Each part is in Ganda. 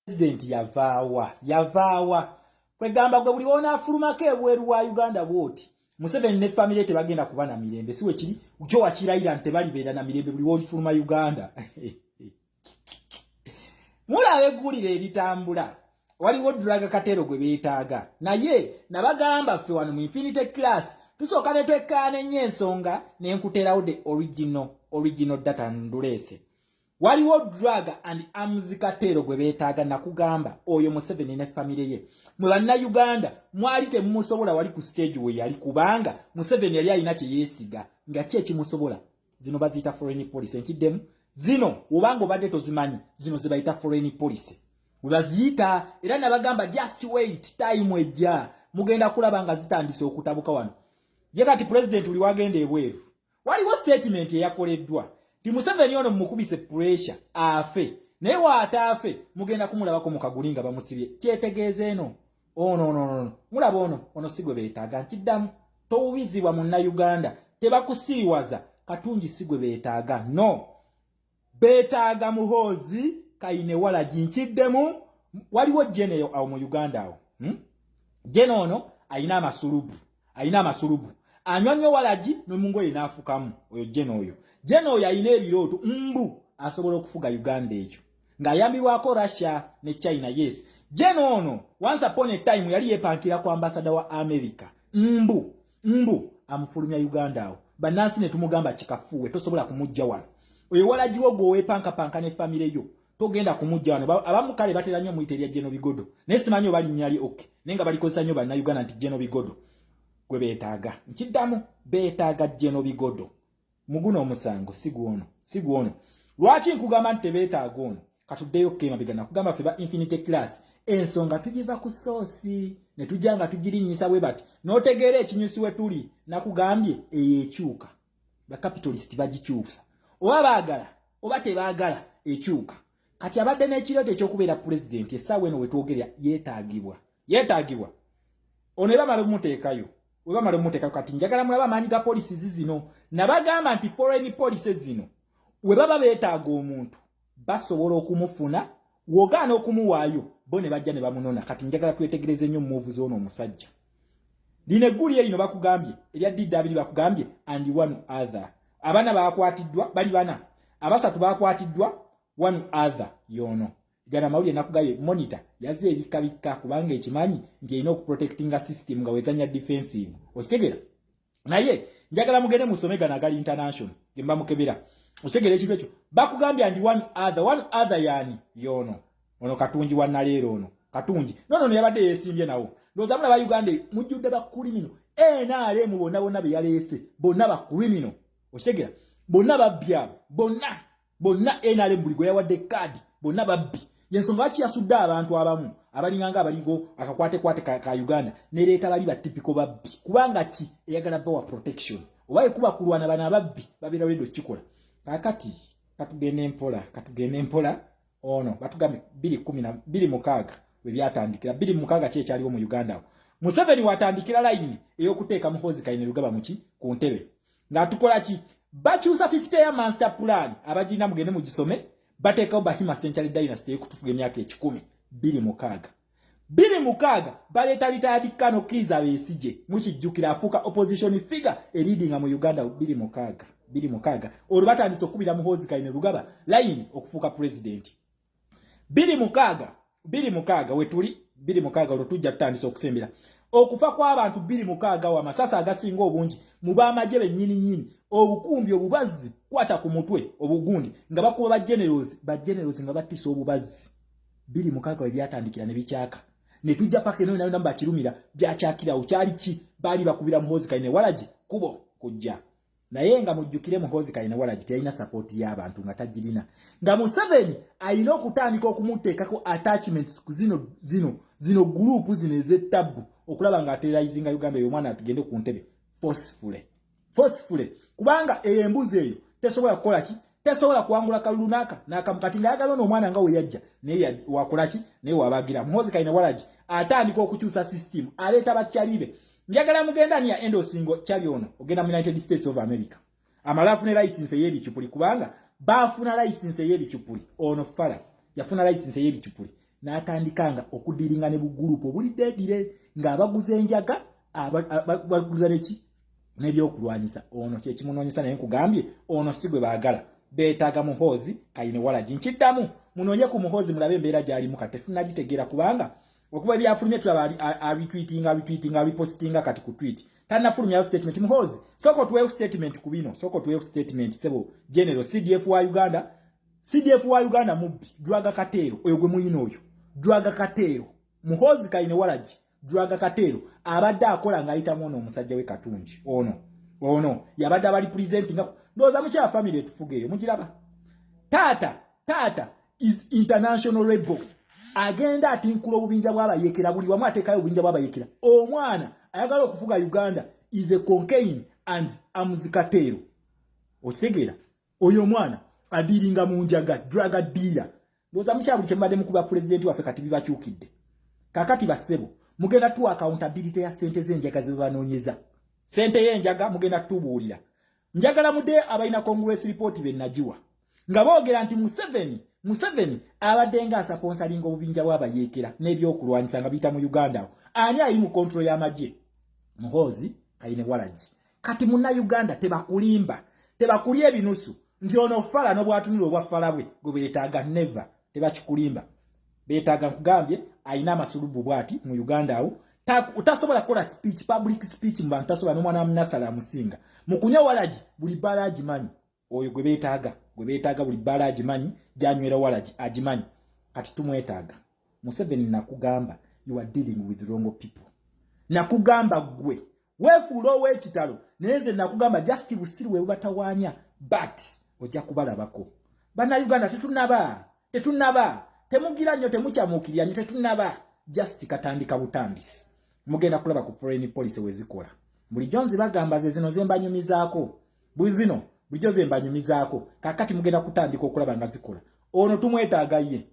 President yavaawa kwegamba gwe buli wona afulumako ebweru wa Uganda bwoti Museveni ne family tebagenda kuba na mirembe siwe kiri kyo wakirayira nte balibeera na mirembe buli woli fuluma Uganda mulabe gulire ebitambula waliwo drug katero gwe beetaaga naye nabagamba ffe wano mu Infinity Class tusooka ne twekkaane nnyo ensonga n'enkuterawo the original data ndulese waliwo drug and arms katero gwe beetaaga nakugamba oyo Museveni ne family ye mwe banna Uganda mwali temusobola wali ku stage we yali kubanga Museveni yali alina kye yeesiga nga kye kimusobola zino bazita foreign policy ekiddemu zino obanga obadde tozimanyi zino zibayita foreign policy webaziita era nabagamba just wait time ejja mugenda kulaba nga zitandise okutabuka wano ye kati president uli wagenda ebweru waliwo statement eyakoleddwa ti Museveni ono mukubise pressure afe naye waataafe mugenda kumulabako mu kagulinga bamusibye kyetegeeza eno no mulaba ono sigwe beetaaga nkiddamu towubizibwa munna Uganda tebakusiriwaza katungi sigwe beetaaga no beetaaga muhoozi kaine walagi nkiddemu waliwo jene awo mu Uganda awo jene ono ayina amasulubu anywannyo walagi n'omungoye n'afukamu oyo jene oyo ayina ebirooto mbu asobola okufuga Uganda ekyo ng'ayambibwako Russia ne China yes jene ono once upon a time yali yepankira ku ambassador wa America mbu amufulumya Uganda awo bannansi ne tumugamba kikafuwe tosobola kumujja wano oyo walagi wo gwepanka ne family yo togenda kumujja wano abamu kale batera nnyo muyiterya Jeno Bigodo naye simanyi bali nnyali okay nenga balikozesa nnyo banna Uganda nti Jeno Bigodo gwe beetaaga nkiddamu beetaaga Jeno Bigodo muguno omusango sigwono lwaki nkugamba nti beetaaga ono katuddeyo kemabega nakugamba ffe ba Infinity Class ensonga tugiva ku soosi ne tujanga tugirinnyisa bwe bati n'otegeera ekinyusi we tuli nakugambye eyekyuka ba capitalist bagikyusa oba baagala oba tebaagala ekyuka kati abadde n'ekirooto ekyokubeera president essaawa eno wetwogerera yeetaagibwa ono bamala omuteekayo kati njagala mulaba amaanyi ga policies zino nabagamba nti foreign policies zino we baba beetaaga omuntu basobola okumufuna wogaana okumuwaayo bo ne bajja ne bamunona kati njagala twetegereze nnyo move z'ono omusajja lino eggulu lino bakugambye erya DW bakugambye and one other abana bakwatiddwa bali bana abasatu bakwatiddwa one other yono gana mawulire nakugambye monitor yaze ebikabika kubanga ekimanyi nti erina okuprotectinga system nga wezanya defensive ositegera naye njagala mugende musome gana gali international gemba mukebera ositegera ekintu ekyo bakugambye and one other yani yono ono katungi wanaleero ono katungi no yabadde yesimbye nawo ndoza mula ba Uganda mujjudde bakulimino NRM bonna be yaleese bonna bakulimino oshegera bonna babbyabo bonna NRM buli gwe yawadde kadi bonna babbi yensonga ki yasudde abantu abamu abalinganga abaligo akakwate ka Uganda nereeta bali ba typical babbi kubanga ki eyagala power protection obaye kuba kulwana bana babbi babira redo kikola kakati katugende empola ono batugambe 2016 we byatandikira 2016 kye kyaliwo mu Uganda Museveni watandikira line eyokuteeka muhozi kaine lugaba muki ku ntebe ngatukola ki bakyusa 50 ya master plan abajina mugende mugisome bateekawo Bahima Century Dynasty ekutufuga emyaka 10 2016 baleeta retired Kano Kiza Besigye mukijjukira afuuka opposition figure leading mu Uganda 2016 olwo batandise okubira muhozi kaine lugaba line okufuuka president 2016 wetuli 2016 olwo tujja tutandise okusembera okufa kw'abantu 2016 wa masasa agasinga obungi mu baamaje bennyini obukumbi obubazzi kwata ku mutwe obugundi nga bakuba ba generals nga batisa obubazzi 2016 byatandikira ne bikyaka ne tujja paka eno namba kirumira byakyakira ukyali ki bali bakubira muhozi kaine walagi kubo kujja naye nga mujjukire muhozi kaine walagi tayina support y'abantu nga tajirina nga Museveni ayina okutandika okumuteekako attachments ku zino group zino ez'ettabu okulaba nga aterrorizing Uganda y'omwana atugende ku ntebe forcefully kubanga embuzi eyo tesobola kukola ki tesobola kuwangula kalunaka nakamukati ngayagala n'omwana nga we yajja naye wakola ki naye wabagira muhozi kaine walagi atandika okukyusa system aleeta bakyalibe njagala mugenda niya endosingo kyali ono ogenda mu United States of America amalafu ne license y'ebicupuli kubanga bafuna license y'ebicupuli ono fala yafuna license y'ebicupuli n'atandikanga okudiringa ne bugulupu obuliddeedire ng'abaguza enjaga baguza neki n'ebyokulwanyisa. Ono kye kimunoonyesa naye nkugambye ono si gwe baagala. Beetaaga Muhoozi Kayinewalagi. Nkiddamu munoonye ku Muhoozi mulabe embeera gy'alimu kati tetunnagitegeera kubanga okuva ebyafulumye tulaba abipostinga kati ku tweet. Tannafulumyayo statement. Muhoozi sooka otuweeyo statement ku bino. Sooka otuweeyo statement sebo General CDF wa Uganda mubbi Dwaga Kateero oyo gwe muyina oyo. Dwaga Kateero Muhoozi Kayinewalagi Dwaga Kateero abadde akola ng'ayitamu ono omusajja we Katungi. Ono yabadde abali presenting ndowooza mukya family etufugeeyo mugiraba. Taata is international rebel. Agenda atinkula obubinja bw'abayekera buli wamu ateekayo obubinja bw'abayekera. Omwana ayagala okufuga Uganda is a cocaine and arms Kateero. Okitegeera? Oyo omwana adiringa mu njaga drug dealer. Ndowooza mukya buli kye mbadde mukuba president waffe kati bibakyukidde. Kakati bassebo mugenda tu accountability ya sente z'enjaga ze banoonyeza. Sente y'enjaga mugenda tubuulira. Njagala mude abalina Congress report be najiwa. Nga boogera nti Museveni abadde nga sponsoring obubinja bw'abayekera n'ebyokulwanyisa nga biyita mu Uganda. Ani ali mu control y'amagye? Muhoozi Kayinewalagi. Kati munna Uganda tebakulimba. Tebakulya ebinusu. Nti ono fala n'obwatunira obwafala bwe gwe beetaaga never. Tebakikulimba. Beetaaga nkugambye ayina amasulubu bwati mu Uganda awo. Utasobola kukola speech, public speech mu bantu tasobola n'omwana wa Nasala amusinga. Mukunya Walagi buli bbala agimanyi. Oyo gwe beetaaga buli bbala agimanyi, gyanywera Walagi agimanyi. Kati tumwetaaga. Museveni nakugamba, you are dealing with wrong people. Nakugamba gwe, weefuula ow'ekitalo, naye nze nakugamba Justice Busiru we bubatawaanya, but ojja kubalabako. Bannayuganda tetunnaba, temugira nnyo temukyamuukirira nnyo tetunnaba, just katandika butandisi. Mugenda kulaba ku foreign policy wezikola. Bulijjo nze bagamba ze zino zembanyumizaako. Bulijjo zembanyumizaako. Kakati mugenda kutandika okulaba nga zikola. Ono tumwetaaga ye.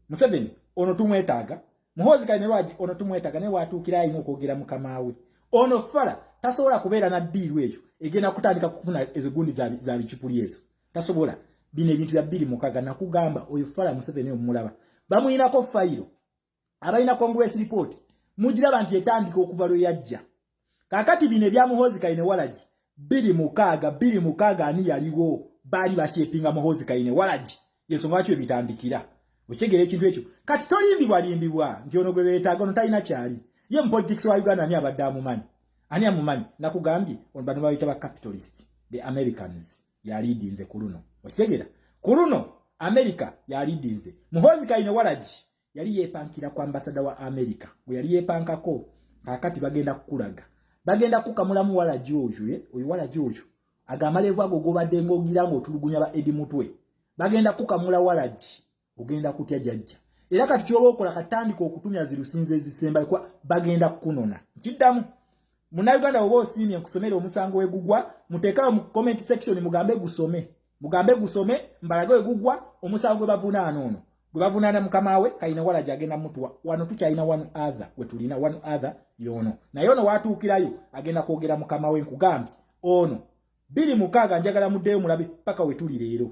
Museveni, ono tumwetaaga. Muhoozi Kayinewalagi, ono tumwetaaga ne watuukira ayina okwogera mukama we. Ono fala tasobola kubeera na ddiiru eyo egenda kutandika kufuna ezo gundi za bicupuli ezo. Tasobola. Bino ebintu bya 26 nakugamba oyo fala Museveni omulaba. Bamuyinako fayiro. Abalina Congress report. Mugiraba nti etandika okuva lwe yajja. Kakati bino ebya Muhoozi Kayinewalagi 26 ani yaliwo bali bashepinga Muhoozi Kayinewalagi. Yensonga lwaki bitandikira. Okitegeera ekintu ekyo. Kati tolimbibwa nti ono gwe beetaaga ono talina kyali. Ye mu politics wa Uganda ani abadde amumanyi. Ani amumanyi. Nakugambye ono bano bayita ba capitalist. The Americans yalidinze ku luno. Okitegeera. Ku luno America yalidinze. Muhoozi Kayinewalagi yali yepankira kwa ambassador wa America. Gwe yali yepankako. Kakati bagenda kukulaga. Bagenda kukamulamu Walagi oyo, oyo Walagi oyo. Agamalevu ago gobadde ng'ogira ng'otulugunya ba Edi Mutwe. Bagenda kukamula Walagi. Ogenda kutya jajja. Era kati kyoba okola katandika okutumya zirusinze ezisemba kwa bagenda kunona. Kiddamu. Munnayuganda oba osiimye nkusomera omusango w'egugwa, muteekawo mu comment section mugambe gusome. Mugambe gusome, mbalage w'egugwa, omusango gwe bavunaana ono. Gwe bavunaana mukama we Kayinewalagi agenda mutuwa. Wano tukyalina one other, we tulina one other yono. Na yono watuukirayo agenda kwogera mukama we nkugambye. Ono 26 njagala muddeyo mulabe paka we tuli leero.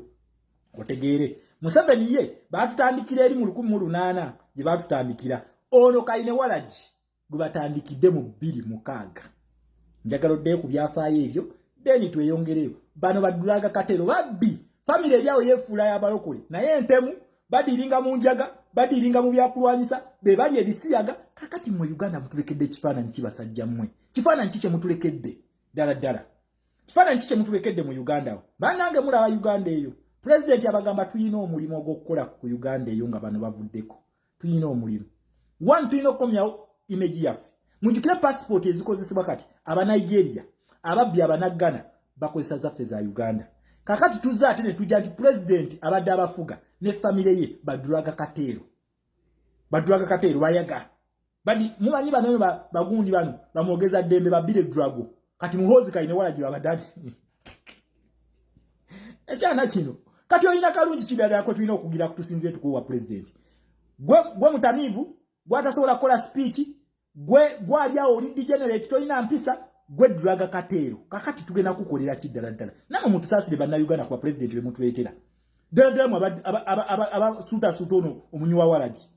Otegeere. Museveni ye batutandikira eri mu 1800 gye batutandikira. Ono Kayinewalagi gwe batandikidde mu 26. Njagala oddeyo ku byafaayo ebyo deni tweyongereyo. Bano badulaga Kateero babbi. Family ebyawo yefuula y'abalokole. Naye entemu badiringa mu njaga, badiringa mu byakulwanyisa, be bali ebisiyaga. Kakati mu Uganda mutulekedde kifaananyi kibasajja mmwe. Kifaananyi kike mutulekedde ddala. Kifaananyi kike mutulekedde mu Uganda. Bannange mulaba Uganda eyo. President abagamba tuyina omulimu ogw'okukola ku Uganda eyo nga bano bavuddeko. Tuyina omulimu. One tuyina okukomyawo image yaffe. Mujjukire passport ezikozesebwa kati aba Nigeria, ababbi abanagana bakozesa zaffe za Uganda. Kakati tuzza ate ne tujja nti president abadde abafuga ne family ye baduraga Kateero. Baduraga Kateero bayaga. Badi mumanyi bano bagundi bano bamwogeza ddembe babire drago. Kati Muhoozi Kayinewalagi babadde. Ekyana kino. Kati olina kalungi kidala ko tulina okugira kutusinze tukuwa president. Gwe mutamivu, gwe atasobola kola speech, gwe ali awo oli degenerate tolina mpisa, gwe draga Kateero. Kakati tugenda kukolera kiddala. Namwe mutusasire bannayuganda kwa president be mutuleetera. Ddala mu aba suuta ono omunyi wa Walagi.